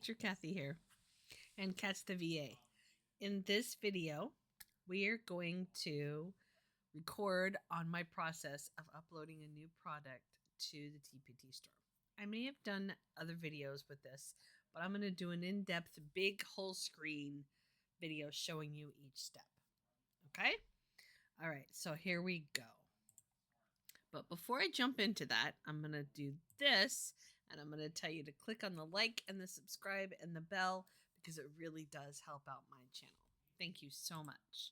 Teacher Kathy here, and Cat's the VA. In this video, we are going to record on my process of uploading a new product to the TPT store. I may have done other videos with this, but I'm going to do an in-depth, big whole screen video showing you each step. Okay? All right, so here we go. But before I jump into that, I'm going to do this, and I'm going to tell you to click on the like and the subscribe and the bell because it really does help out my channel. Thank you so much.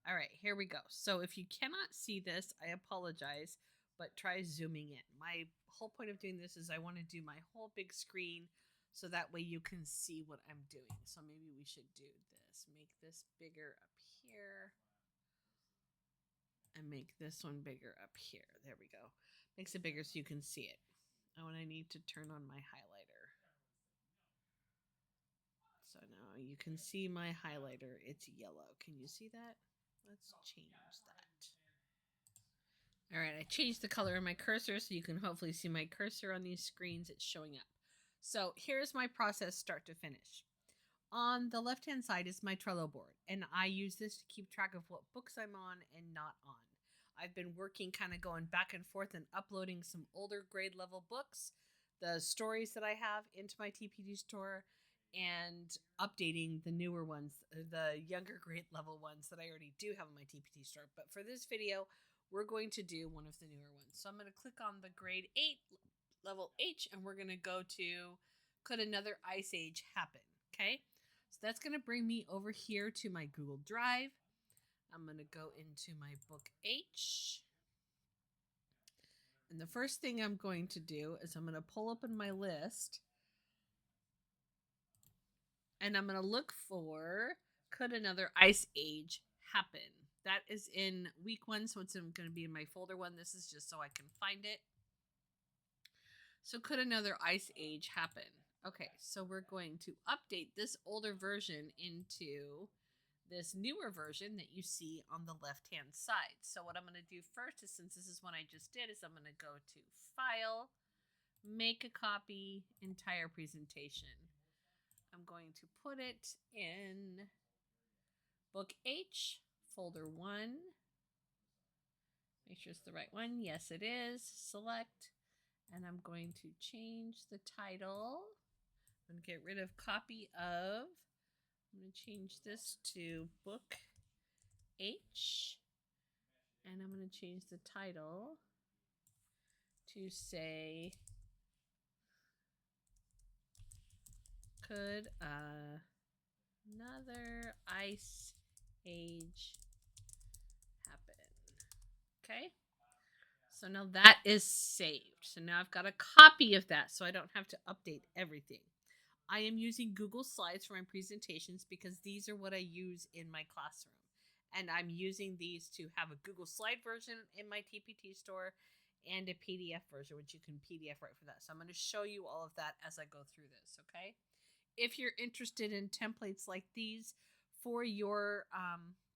All right, here we go. So if you cannot see this, I apologize, but try zooming in. My whole point of doing this is I want to do my whole big screen so that way you can see what I'm doing. So maybe we should do this. Make this bigger up here. And make this one bigger up here. There we go. Makes it bigger so you can see it. Oh, and I need to turn on my highlighter. So now you can see my highlighter. It's yellow. Can you see that? Let's change that. All right, I changed the color of my cursor so you can hopefully see my cursor on these screens. It's showing up. So here's my process start to finish. On the left-hand side is my Trello board, and I use this to keep track of what books I'm on and not on. I've been working kind of going back and forth and uploading some older grade level books, the stories that I have into my TPT store, and updating the newer ones, the younger grade level ones that I already do have on my TPT store. But for this video, we're going to do one of the newer ones. So I'm going to click on the grade 8 level H, and we're going to go to Could Another Ice Age Happen? Okay. So that's going to bring me over here to my Google Drive. I'm going to go into my book H. And the first thing I'm going to do is I'm going to pull open my list. And I'm going to look for Could Another Ice Age Happen? That is in week 1, so it's going to be in my folder 1. This is just so I can find it. So could another ice age happen? Okay, so we're going to update this older version into this newer version that you see on the left-hand side. So what I'm going to do first is, since this is one I just did, is I'm going to go to File, Make a Copy, Entire Presentation. I'm going to put it in Book H, Folder 1. Make sure it's the right one. Yes, it is. Select. And I'm going to change the title. I'm going to get rid of copy of. I'm going to change this to Book H. And I'm going to change the title to say, Could Another Ice Age Happen? Okay. So now that is saved. So now I've got a copy of that so I don't have to update everything. I am using Google Slides for my presentations because these are what I use in my classroom. And I'm using these to have a Google Slide version in my TPT store and a PDF version, which you can PDF right for that. So I'm going to show you all of that as I go through this, okay? If you're interested in templates like these for your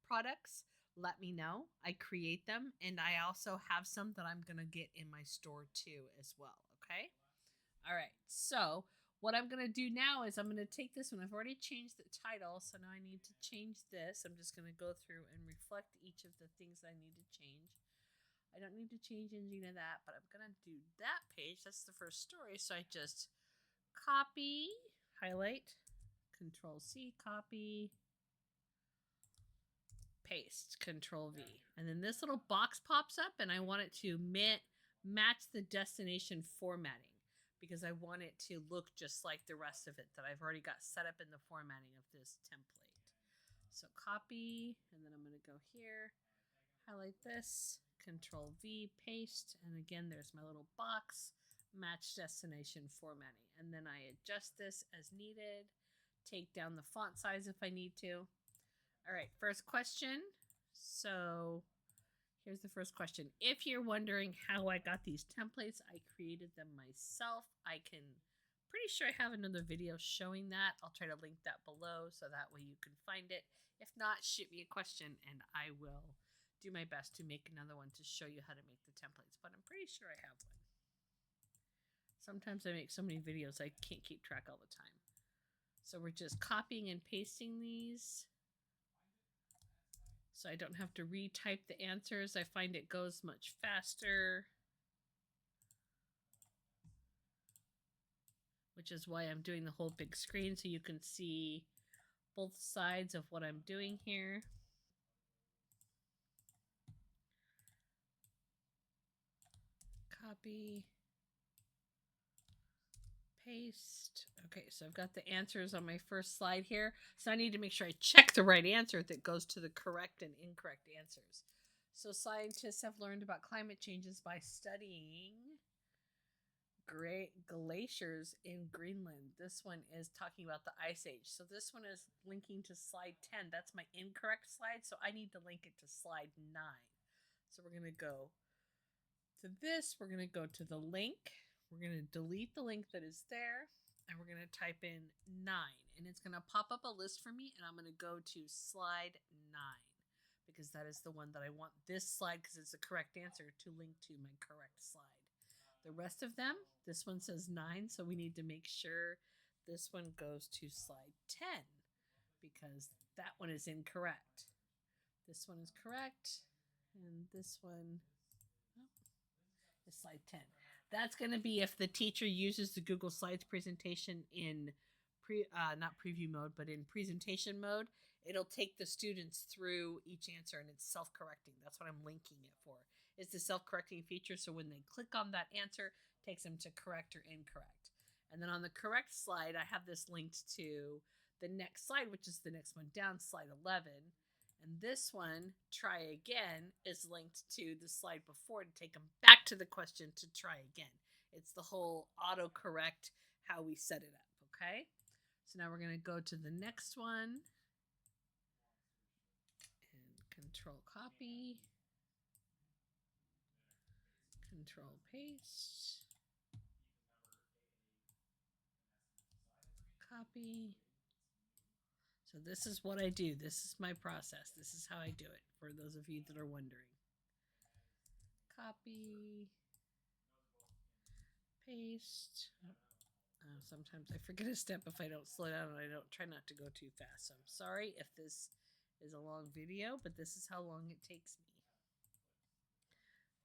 products, let me know. I create them, and I also have some that I'm going to get in my store too as well, okay? All right, so what I'm going to do now is I'm going to take this one. I've already changed the title, so now I need to change this. I'm just going to go through and reflect each of the things I need to change. I don't need to change any of that, but I'm going to do that page. That's the first story, so I just copy, highlight, Control-C, copy, paste, Control-V. And then this little box pops up, and I want it to match the destination formatting because I want it to look just like the rest of it that I've already got set up in the formatting of this template. So copy, and then I'm going to go here, highlight this, Control-V, paste, and again, there's my little box, match destination formatting. And then I adjust this as needed, take down the font size if I need to. All right, first question. So here's the first question. If you're wondering how I got these templates, I created them myself. Pretty sure I have another video showing that. I'll try to link that below so that way you can find it. If not, shoot me a question and I will do my best to make another one to show you how to make the templates. But I'm pretty sure I have one. Sometimes I make so many videos I can't keep track all the time. So we're just copying and pasting these. So I don't have to retype the answers. I find it goes much faster. Which is why I'm doing the whole big screen so you can see both sides of what I'm doing here. Copy, paste. Okay, so I've got the answers on my first slide here. So I need to make sure I check the right answer that goes to the correct and incorrect answers. So scientists have learned about climate changes by studying great glaciers in Greenland. This one is talking about the Ice Age. So this one is linking to slide 10. That's my incorrect slide, so I need to link it to slide 9. So we're going to go to this. We're going to go to the link. We're going to delete the link that is there, and we're going to type in 9. And it's going to pop up a list for me, and I'm going to go to slide 9 because that is the one that I want this slide because it's the correct answer to link to my correct slide. The rest of them, this one says 9, so we need to make sure this one goes to slide 10 because that one is incorrect. This one is correct, and this one is slide 10. That's going to be if the teacher uses the Google Slides presentation in not preview mode, but in presentation mode. It'll take the students through each answer, and it's self-correcting. That's what I'm linking it for. It's the self-correcting feature, so when they click on that answer, it takes them to correct or incorrect. And then on the correct slide, I have this linked to the next slide, which is the next one down, slide 11. And this one, try again, is linked to the slide before to take them back to the question to try again. It's the whole autocorrect, how we set it up, okay? So now we're going to go to the next one. And control copy. Control paste. Copy. So this is what I do. This is my process. This is how I do it for those of you that are wondering. Copy. Paste. Sometimes I forget a step if I don't slow down and I don't try not to go too fast. So I'm sorry if this is a long video, but this is how long it takes me.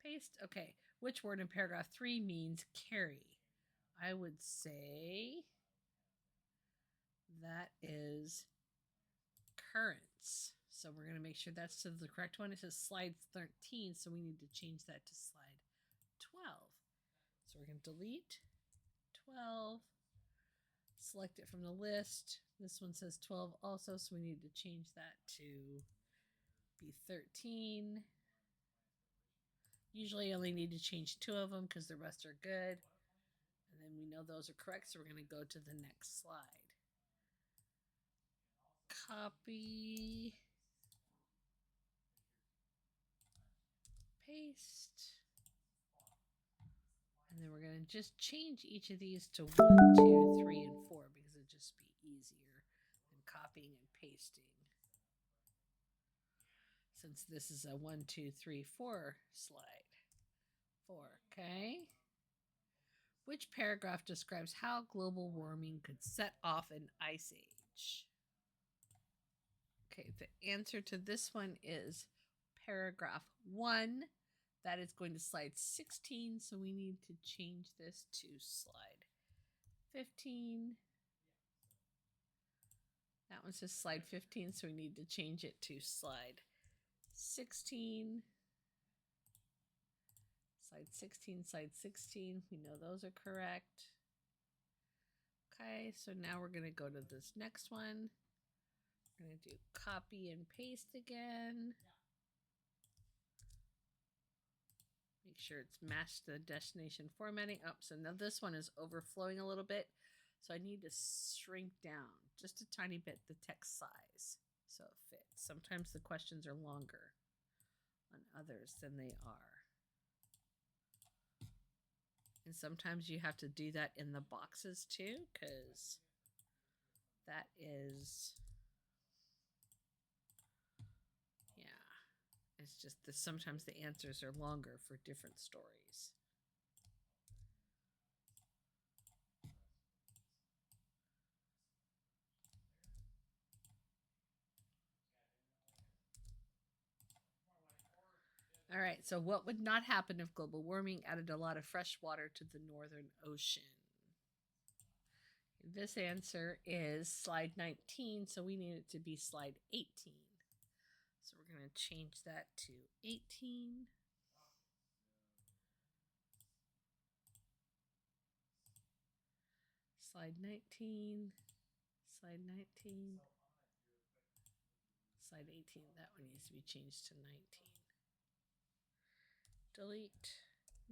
Paste. Okay. Which word in paragraph 3 means carry? I would say that is currents. So we're going to make sure that's to the correct one. It says slide 13, so we need to change that to slide 12. So we're going to delete 12. Select it from the list. This one says 12 also, so we need to change that to be 13. Usually I only need to change 2 of them because the rest are good. And then we know those are correct, so we're going to go to the next slide. Copy. Paste. And then we're going to just change each of these to 1, 2, 3, and 4 because it'll just be easier than copying and pasting. Since this is a 1, 2, 3, 4 slide. 4, okay? Which paragraph describes how global warming could set off an ice age? Okay, the answer to this one is paragraph 1. That is going to slide 16, so we need to change this to slide 15. That one says slide 15, so we need to change it to slide 16. Slide 16, slide 16. We know those are correct. Okay, so now we're going to go to this next one. We're going to do copy and paste again. Make sure it's matched the destination formatting. Oh, so now this one is overflowing a little bit. So I need to shrink down just a tiny bit the text size so it fits. Sometimes the questions are longer on others than they are. And sometimes you have to do that in the boxes too, because that is, yeah, it's just that sometimes the answers are longer for different stories. All right, so what would not happen if global warming added a lot of fresh water to the Northern Ocean? This answer is slide 19, so we need it to be slide 18. So we're going to change that to 18. Slide 19, slide 19, slide 18. That one needs to be changed to 19. Delete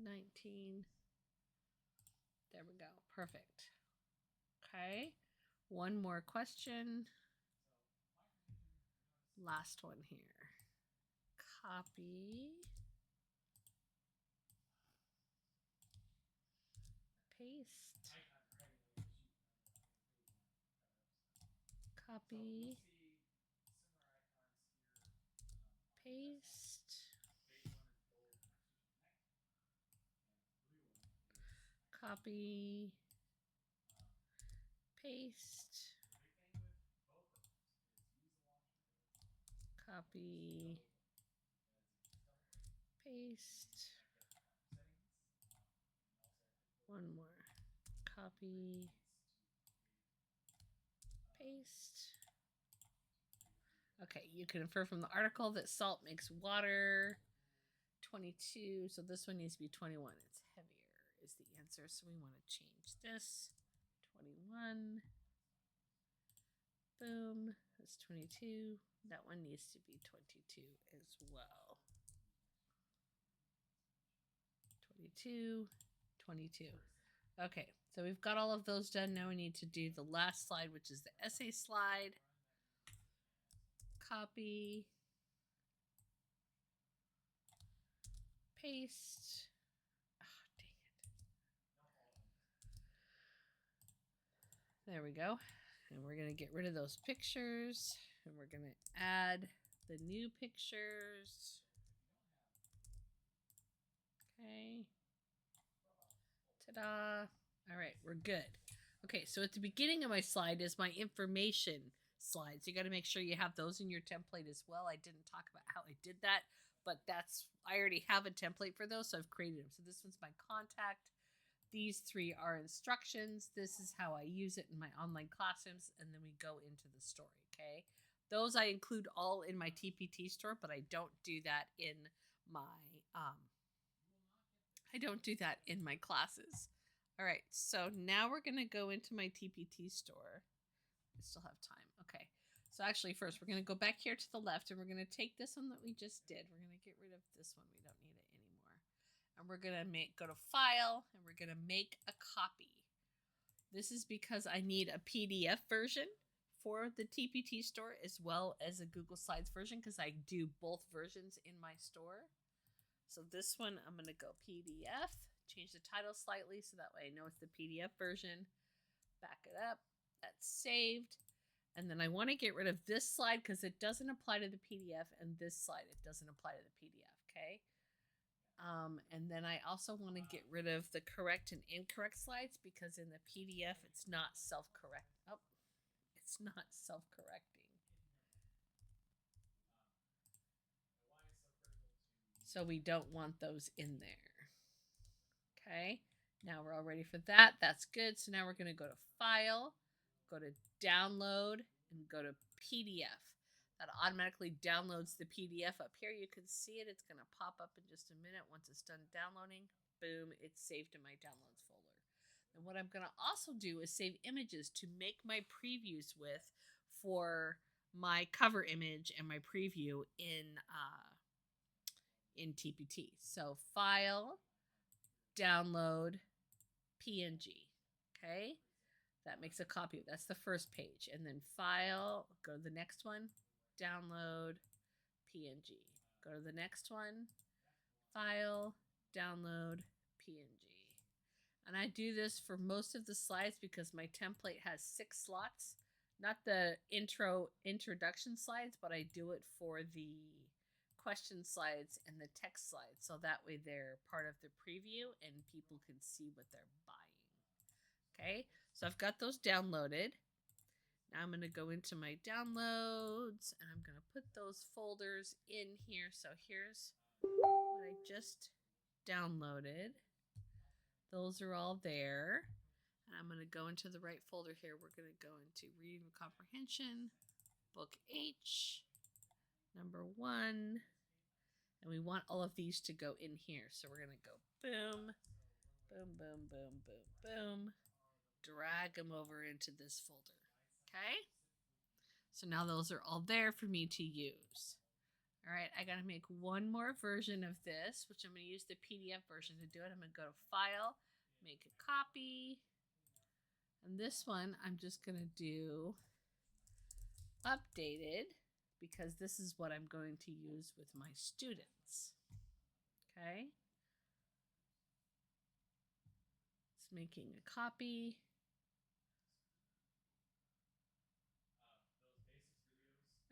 19. There we go. Perfect. Okay. One more question. Last one here. Copy. Paste. Copy. Paste. Copy. Paste. Copy. Paste. One more. Copy. Paste. Okay, you can infer from the article that salt makes water. 22, so this one needs to be 21. It's heavier is the answer, so we want to change this. 21. Boom. That's 22. That one needs to be 22 as well. 22, 22. Okay, so we've got all of those done. Now we need to do the last slide, which is the essay slide. Copy. Paste. Oh, dang it. There we go. And we're going to get rid of those pictures. And we're going to add the new pictures. Okay. Ta-da. All right, we're good. Okay, so at the beginning of my slide is my information slides. You got to make sure you have those in your template as well. I didn't talk about how I did that, but I already have a template for those, so I've created them. So this one's my contact. These three are instructions. This is how I use it in my online classrooms, and then we go into the story, okay? Those I include all in my TPT store, but I don't do that in my classes. All right, so now we're going to go into my TPT store. I still have time. Okay. So actually first we're going to go back here to the left and we're going to take this one that we just did. We're going to get rid of this one. We don't need it anymore. And we're going to go to file and we're going to make a copy. This is because I need a PDF version for the TPT store as well as a Google Slides version because I do both versions in my store. So this one I'm going to go PDF, change the title slightly so that way I know it's the PDF version. Back it up. That's saved. And then I want to get rid of this slide because it doesn't apply to the PDF, and this slide, it doesn't apply to the PDF, okay? And then I also want to get rid of the correct and incorrect slides because in the PDF, it's not self-correct. Oh, it's not self-correcting. So we don't want those in there. Okay, now we're all ready for that. That's good. So now we're going to go to File, go to Download, and go to PDF. That automatically downloads the PDF up here. You can see it. It's going to pop up in just a minute. Once it's done downloading, boom, it's saved in my Downloads folder. And what I'm going to also do is save images to make my previews with for my cover image and my preview in TPT. So File, Download, PNG. Okay, that makes a copy. That's the first page. And then File, go to the next one, Download, PNG. Go to the next one, File, Download, PNG. And I do this for most of the slides because my template has 6 slots. Not the introduction slides, but I do it for the question slides and the text slides. So that way they're part of the preview and people can see what they're buying. Okay, so I've got those downloaded. Now I'm going to go into my downloads and I'm going to put those folders in here. So here's what I just downloaded. Those are all there. And I'm going to go into the right folder here. We're going to go into Reading with Comprehension, Book H, number 1. And we want all of these to go in here. So we're going to go boom, boom, boom, boom, boom, boom. Drag them over into this folder. Okay? So now those are all there for me to use. All right, I got to make one more version of this, which I'm going to use the PDF version to do it. I'm going to go to File, make a copy. And this one, I'm just going to do updated because this is what I'm going to use with my students. Okay. It's making a copy.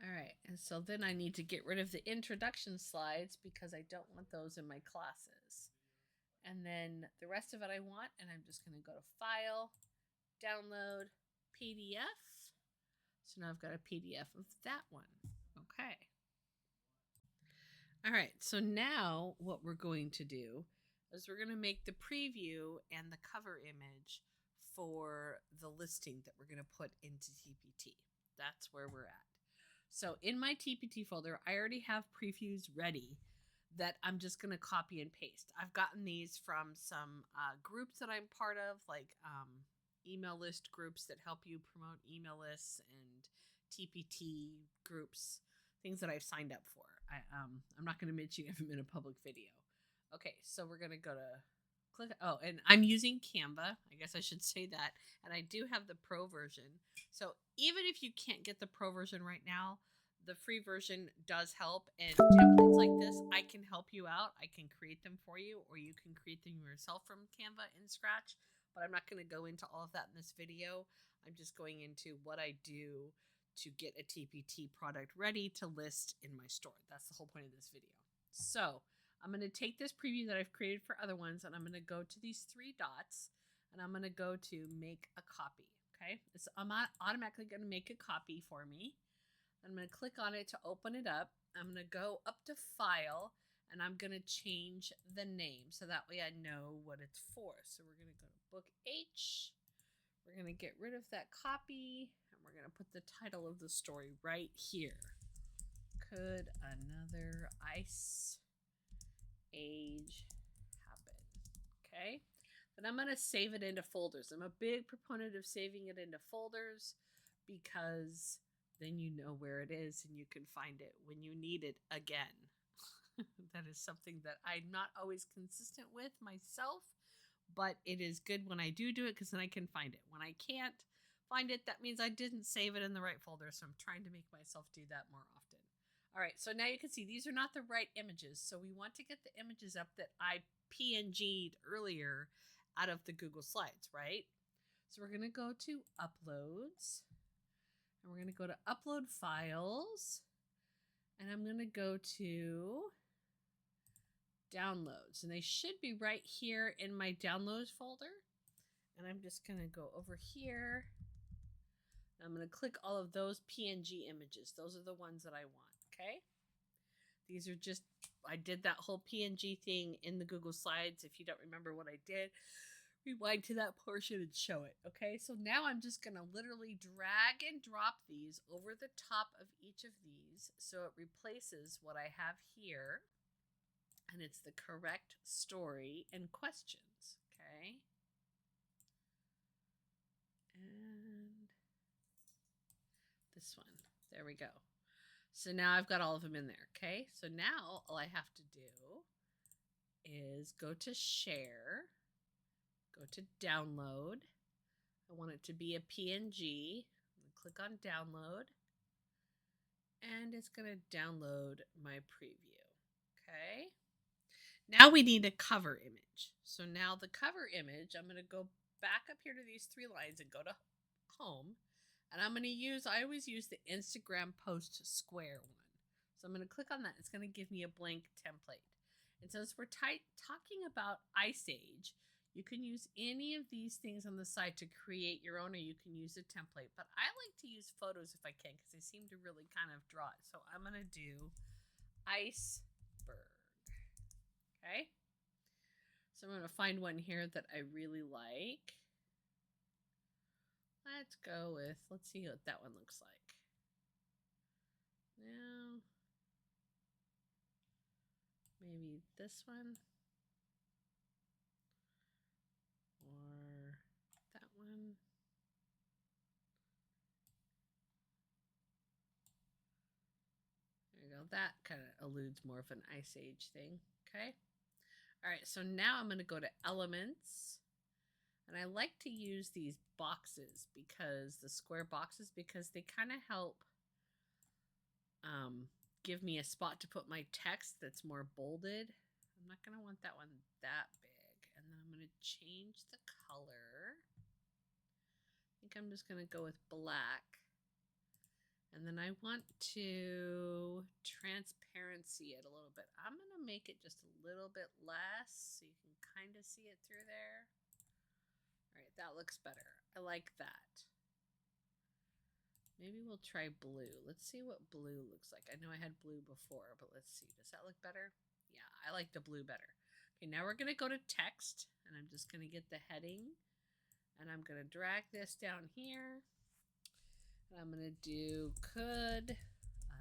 All right, and so then I need to get rid of the introduction slides because I don't want those in my classes. And then the rest of it I want, and I'm just going to go to File, Download, PDF. So now I've got a PDF of that one. Okay. All right, so now what we're going to do is we're going to make the preview and the cover image for the listing that we're going to put into TPT. That's where we're at. So in my TPT folder, I already have previews ready that I'm just going to copy and paste. I've gotten these from some groups that I'm part of, like email list groups that help you promote email lists and TPT groups, things that I've signed up for. I'm not going to mention them in a public video. Okay, so we're going to go to click. Oh, and I'm using Canva. I guess I should say that. And I do have the pro version. So even if you can't get the pro version right now, the free version does help. And templates like this, I can help you out. I can create them for you, or you can create them yourself from Canva in Scratch. But I'm not going to go into all of that in this video. I'm just going into what I do to get a TPT product ready to list in my store. That's the whole point of this video. So I'm going to take this preview that I've created for other ones, and I'm going to go to these 3 dots, and I'm going to go to make a copy. Okay, it's automatically going to make a copy for me. I'm going to click on it to open it up. I'm going to go up to File, and I'm going to change the name so that way I know what it's for. So we're going to go to Book H. We're going to get rid of that copy, and we're going to put the title of the story right here. Could another ice age happen? Okay. Then I'm going to save it into folders. I'm a big proponent of saving it into folders because then you know where it is and you can find it when you need it again. That is something that I'm not always consistent with myself, but it is good when I do it because then I can find it. When I can't find it, that means I didn't save it in the right folder. So I'm trying to make myself do that more often. All right, so now you can see these are not the right images. So we want to get the images up that I PNG'd earlier out of the Google Slides, right? So we're going to go to Uploads, and we're going to go to Upload Files, and I'm going to go to Downloads, and they should be right here in my Downloads folder. And I'm just going to go over here. I'm going to click all of those PNG images. Those are the ones that I want, okay? These are just, I did that whole PNG thing in the Google Slides. If you don't remember what I did, rewind to that portion and show it, okay? So now I'm just going to literally drag and drop these over the top of each of these so it replaces what I have here, and it's the correct story and questions, okay? And this one, there we go. So now I've got all of them in there, okay? So now all I have to do is go to Share, go to Download. I want it to be a PNG. I'm going to click on Download, and it's going to download my preview, okay? Now we need a cover image. So now the cover image, I'm going to go back up here to these 3 lines and go to Home. And I'm going to use, I always use the Instagram post square one. So I'm going to click on that. It's going to give me a blank template. And since we're talking about Ice Age, you can use any of these things on the side to create your own, or you can use a template. But I like to use photos if I can because they seem to really kind of draw it. So I'm going to do iceberg. Okay. So I'm going to find one here that I really like. Let's go with, let's see what that one looks like. Now, maybe this one. Or that one. There you go. That kind of alludes more of an Ice Age thing. Okay. All right. So now I'm going to go to Elements. And I like to use these boxes because the square boxes, because they kind of help give me a spot to put my text that's more bolded. I'm not going to want that one that big. And then I'm going to change the color. I think I'm just going to go with black. And then I want to transparency it a little bit. I'm going to make it just a little bit less so you can kind of see it through there. All right, that looks better. I like that. Maybe we'll try blue. Let's see what blue looks like. I know I had blue before, but let's see. Does that look better? Yeah, I like the blue better. Okay, now we're going to go to text, and I'm just going to get the heading, and I'm going to drag this down here. And I'm going to do, could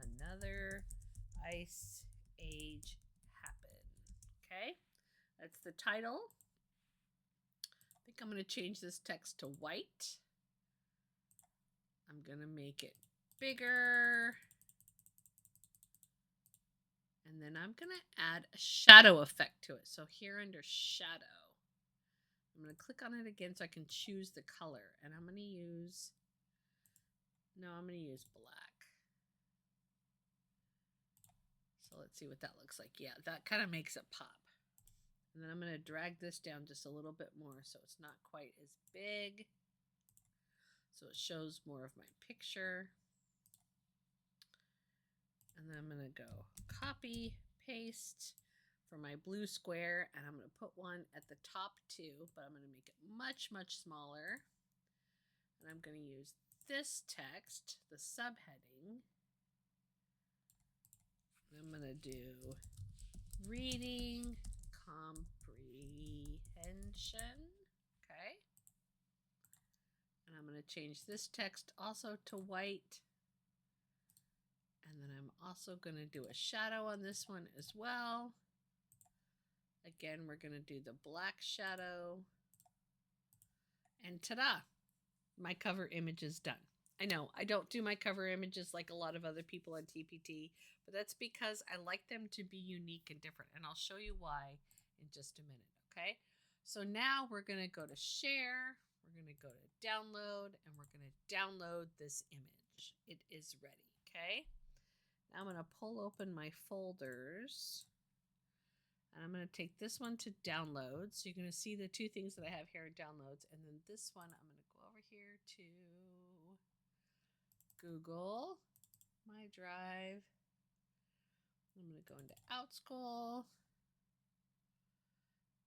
another Ice Age happen? Okay, that's the title. I think I'm going to change this text to white. I'm going to make it bigger. And then I'm going to add a shadow effect to it. So here under shadow, I'm going to click on it again so I can choose the color. And I'm going to use, I'm going to use black. So let's see what that looks like. Yeah, that kind of makes it pop. And then I'm going to drag this down just a little bit more so it's not quite as big. So it shows more of my picture. And then I'm going to go copy, paste for my blue square. And I'm going to put one at the top too, but I'm going to make it much, much smaller. And I'm going to use this text, the subheading. I'm going to do reading comprehension. Okay. And I'm going to change this text also to white. And then I'm also going to do a shadow on this one as well. Again, we're going to do the black shadow. And ta-da! My cover image is done. I know, I don't do my cover images like a lot of other people on TPT, but that's because I like them to be unique and different. And I'll show you why in just a minute, okay? So now we're going to go to share. We're going to go to download, and we're going to download this image. It is ready, okay? Now I'm going to pull open my folders, and I'm going to take this one to download. So you're going to see the two things that I have here in downloads, and then this one I'm going to go over here to Google, my drive. I'm going to go into outschool,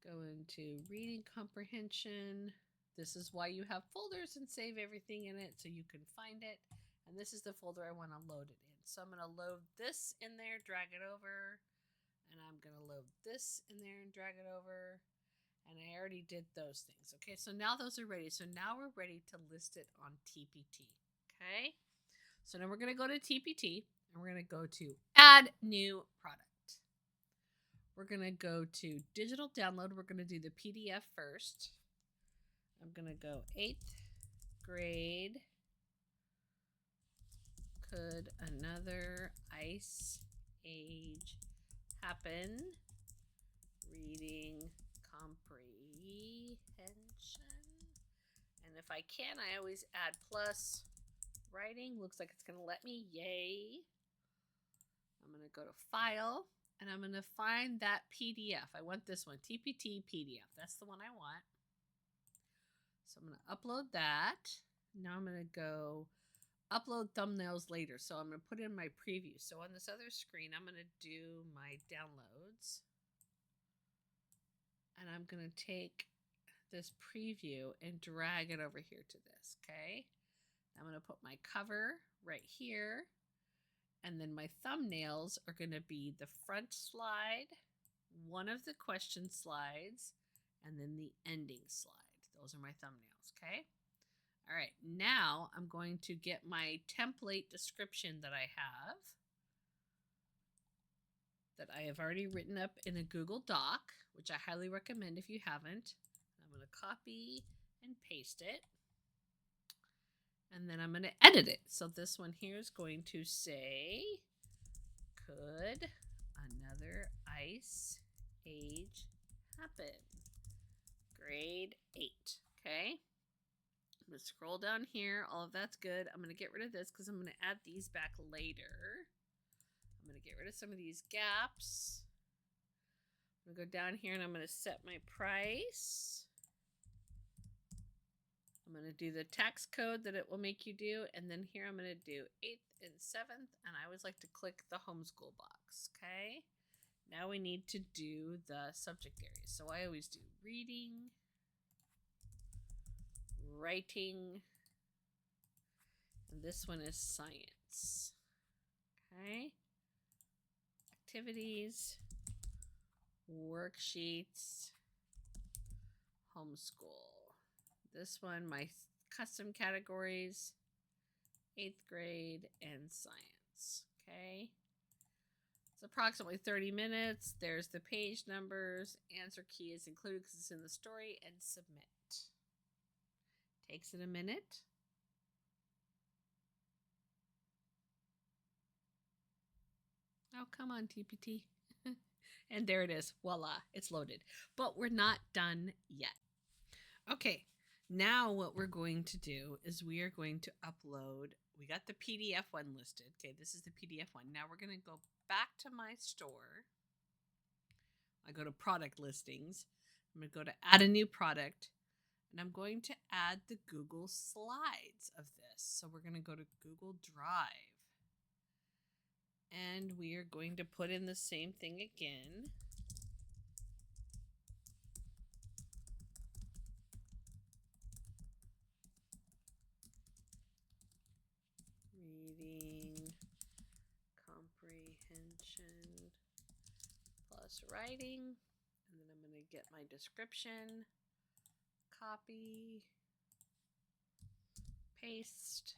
go into reading comprehension. This is why you have folders and save everything in it so you can find it. And this is the folder I want to load it in. So I'm going to load this in there, drag it over, and I'm going to load this in there and drag it over. And I already did those things. Okay, so now those are ready. So now we're ready to list it on TPT. Okay, so now we're going to go to TPT and we're going to go to add new product. We're going to go to digital download. We're going to do the PDF first. I'm going to go 8th grade. Could another Ice Age happen? Reading comprehension. And if I can, I always add plus. Writing looks like it's going to let me. Yay. I'm going to go to file and I'm going to find that PDF. I want this one, TPT PDF. That's the one I want. So I'm going to upload that. Now I'm going to go upload thumbnails later. So I'm going to put in my preview. So on this other screen, I'm going to do my downloads. And I'm going to take this preview and drag it over here to this, okay? I'm going to put my cover right here. And then my thumbnails are going to be the front slide one of the question slides, and then the ending slide. Those are my thumbnails, okay? All right, now I'm going to get my template description that I have already written up in a Google Doc, which I highly recommend if you haven't. I'm going to copy and paste it. And then I'm going to edit it. So this one here is going to say, could another ice age happen? Grade 8. Okay. I'm going to scroll down here. All of that's good. I'm going to get rid of this because I'm going to add these back later. I'm going to get rid of some of these gaps. I'm going to go down here and I'm going to set my price. I'm going to do the tax code that it will make you do. And then here I'm going to do 8th and 7th. And I always like to click the homeschool box. Okay. Now we need to do the subject areas. So I always do reading, writing, and this one is science. Okay. Activities, worksheets, homeschool. This one, my custom categories, 8th grade and science. Okay. It's approximately 30 minutes. There's the page numbers. Answer key is included because it's in the story, and submit. Takes it a minute. Oh, come on, TPT. And there it is. Voila, it's loaded. But we're not done yet. Okay, now what we're going to do is we are going to upload. We got the PDF one listed. Okay, this is the PDF one. Now we're going to go back to my store. I go to product listings. I'm going to go to add a new product. And I'm going to add the Google Slides of this. So we're going to go to Google Drive. And we are going to put in the same thing again. Reading comprehension plus writing. And then I'm going to get my description. Copy, paste,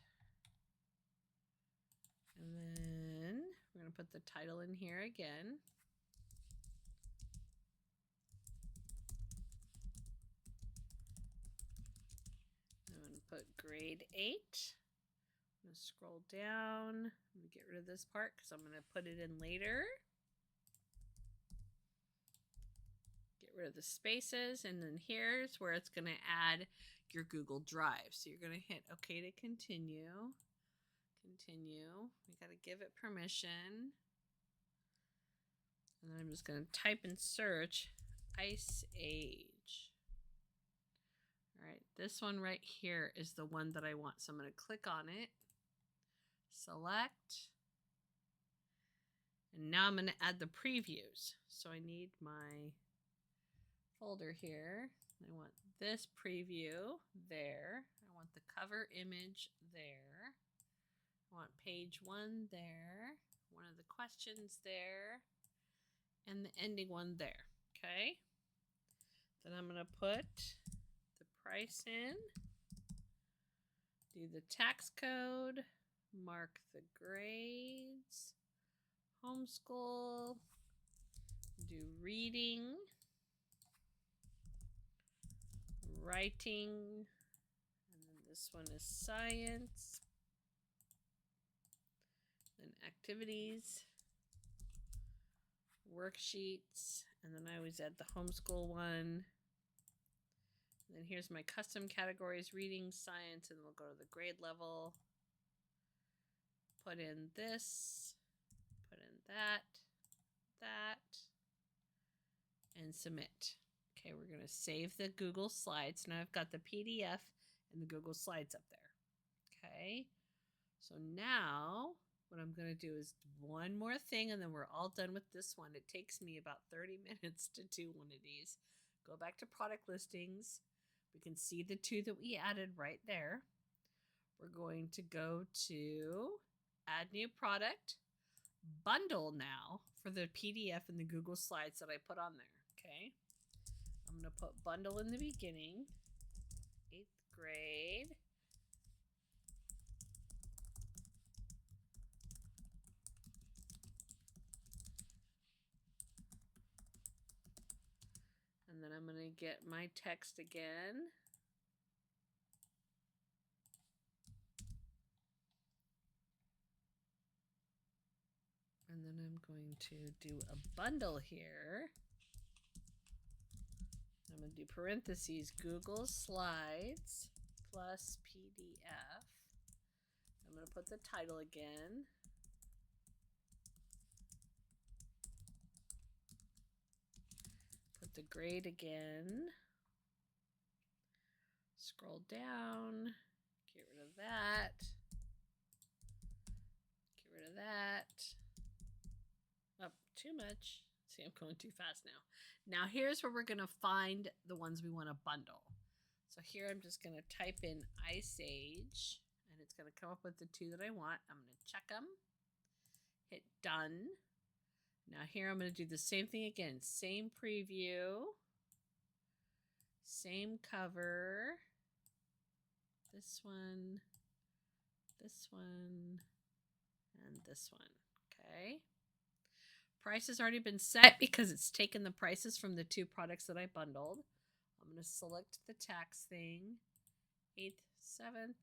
and then we're going to put the title in here again. I'm going to put grade 8. I'm going to scroll down. I'm going to get rid of this part because I'm going to put it in later. Get rid of the spaces, and then here's where it's going to add your Google Drive. So you're going to hit OK to continue. Continue. We got to give it permission. And then I'm just going to type and search Ice Age. All right, this one right here is the one that I want. So I'm going to click on it, select, and now I'm going to add the previews. So I need my folder here. I want this preview there. I want the cover image there. I want page 1 there. One of the questions there. And the ending one there. Okay. Then I'm going to put the price in. Do the tax code. Mark the grades. Homeschool. Do reading. Writing, and then this one is science, then activities, worksheets, and then I always add the homeschool one. And then here's my custom categories, reading, science, and we'll go to the grade level. Put in this, put in that, and submit. Okay, we're going to save the Google Slides. Now I've got the PDF and the Google Slides up there. Okay, so now what I'm going to do is one more thing, and then we're all done with this one. It takes me about 30 minutes to do one of these. Go back to product listings. We can see the 2 that we added right there. We're going to go to add new product, bundle now for the PDF and the Google Slides that I put on there. Okay. I'm going to put bundle in the beginning. 8th grade. And then I'm going to get my text again. And then I'm going to do a bundle here. I'm going to do parentheses, Google Slides plus PDF. I'm going to put the title again. Put the grade again. Scroll down. Get rid of that. Get rid of that. Oh, too much. See, I'm going too fast now. Now here's where we're going to find the ones we want to bundle. So here I'm just going to type in Ice Age, and it's going to come up with the 2 that I want. I'm going to check them. Hit done. Now here I'm going to do the same thing again. Same preview. Same cover. This one. This one. And this one. Okay. Price has already been set because it's taken the prices from the 2 products that I bundled. I'm going to select the tax thing. 8th, 7th.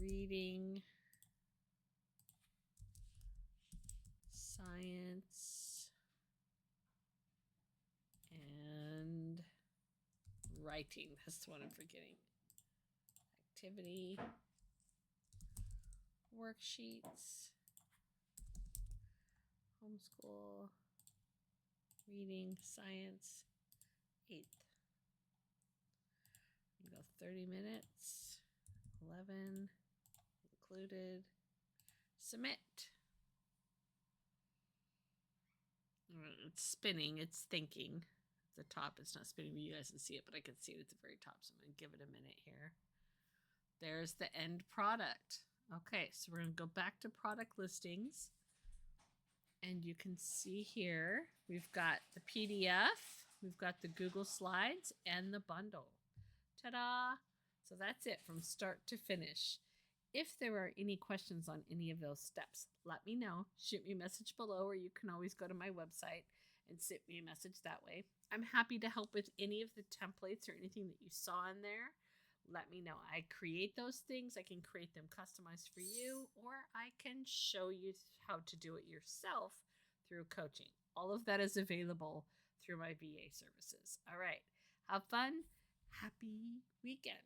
Reading. Science. And writing. That's the one I'm forgetting. Activity. Worksheets. Homeschool, reading, science, 8th. Go 30 minutes, 11, included, submit. It's spinning, it's thinking. At the top, it's not spinning, but you guys can see it, but I can see it at the very top, so I'm going to give it a minute here. There's the end product. Okay, so we're going to go back to product listings. And you can see here, we've got the PDF, we've got the Google Slides, and the bundle. Ta-da! So that's it from start to finish. If there are any questions on any of those steps, let me know. Shoot me a message below, or you can always go to my website and send me a message that way. I'm happy to help with any of the templates or anything that you saw in there. Let me know. I create those things. I can create them customized for you, or I can show you how to do it yourself through coaching. All of that is available through my VA services. All right. Have fun. Happy weekend.